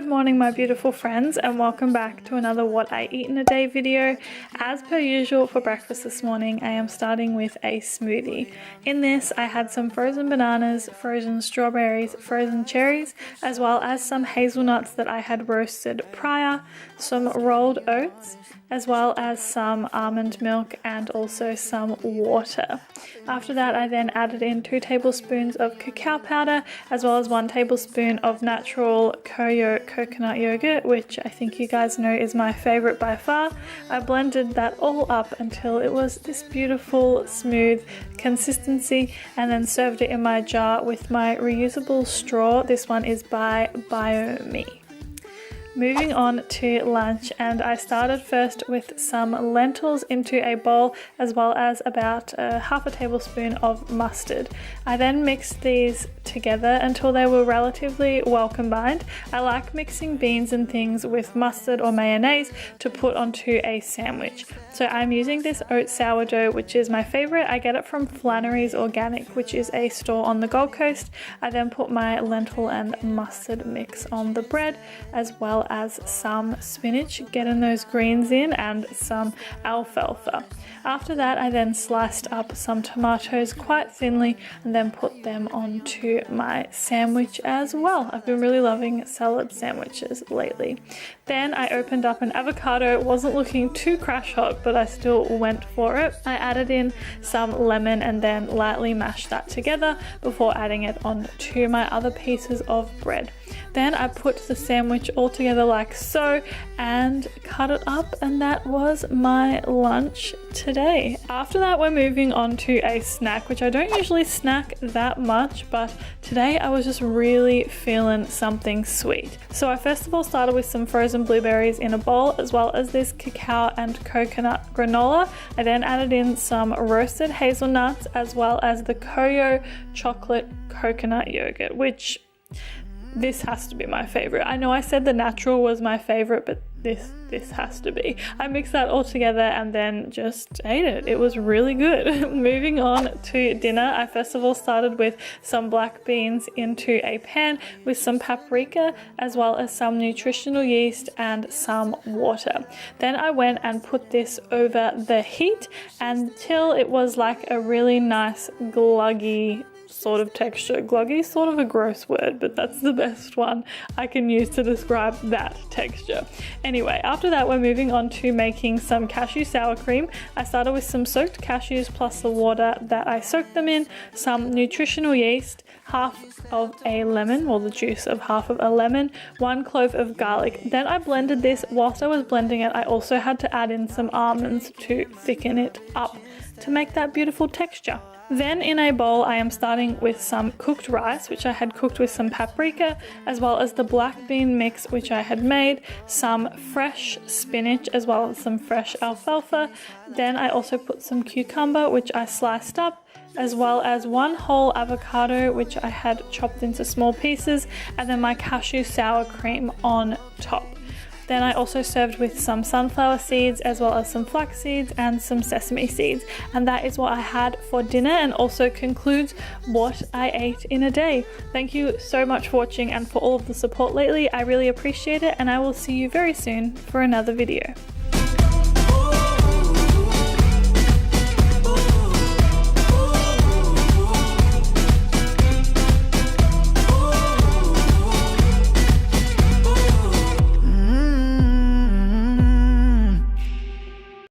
Good morning my beautiful friends, and welcome back to another what I eat in a day video. As per usual for breakfast this morning, I am starting with a smoothie. In this I had some frozen bananas, frozen strawberries, frozen cherries, as well as some hazelnuts that I had roasted prior, some rolled oats, as well as some almond milk and also some water. After that I then added in 2 tablespoons of cacao powder as well as 1 tablespoon of natural Coyo coconut yogurt, which I think you guys know is my favorite by far. I blended that all up until it was this beautiful smooth consistency and then served it in my jar with my reusable straw. This one is by BioMe. Moving on to lunch, and I started first with some lentils into a bowl as well as about half a tablespoon of mustard. I then mixed these together until they were relatively well combined. I like mixing beans and things with mustard or mayonnaise to put onto a sandwich. So I'm using this oat sourdough, which is my favorite. I get it from Flannery's Organic, which is a store on the Gold Coast. I then put my lentil and mustard mix on the bread as well as some spinach, getting those greens in, and some alfalfa. After that I then sliced up some tomatoes quite thinly and then put them onto my sandwich as well. I've been really loving salad sandwiches lately. Then I opened up an avocado. It wasn't looking too crash hot, but I still went for it. I added in some lemon and then lightly mashed that together before adding it onto my other pieces of bread. Then I put the sandwich all together like so and cut it up, and that was my lunch today. After that we're moving on to a snack, which I don't usually snack that much, but today I was just really feeling something sweet. So I first of all started with some frozen blueberries in a bowl as well as this cacao and coconut granola. I then added in some roasted hazelnuts as well as the Coyo chocolate coconut yogurt, which this has to be my favorite. I know I said the natural was my favorite, but this has to be. I mixed that all together and then just ate it. It was really good. Moving on to dinner, I first of all started with some black beans into a pan with some paprika as well as some nutritional yeast and some water. Then I went and put this over the heat until it was like a really nice gluggy sort of texture. Gluggy, sort of a gross word, but that's the best one I can use to describe that texture. Anyway, after that we're moving on to making some cashew sour cream. I started with some soaked cashews plus the water that I soaked them in, some nutritional yeast, half of a lemon, or the juice of half of a lemon, 1 clove of garlic. Then I blended this. Whilst I was blending it, I also had to add in some almonds to thicken it up to make that beautiful texture. Then in a bowl I am starting with some cooked rice, which I had cooked with some paprika, as well as the black bean mix which I had made, some fresh spinach as well as some fresh alfalfa. Then I also put some cucumber which I sliced up, as well as 1 whole avocado which I had chopped into small pieces, and then my cashew sour cream on top. Then I also served with some sunflower seeds as well as some flax seeds and some sesame seeds. And that is what I had for dinner, and also concludes what I ate in a day. Thank you so much for watching and for all of the support lately. I really appreciate it, and I will see you very soon for another video.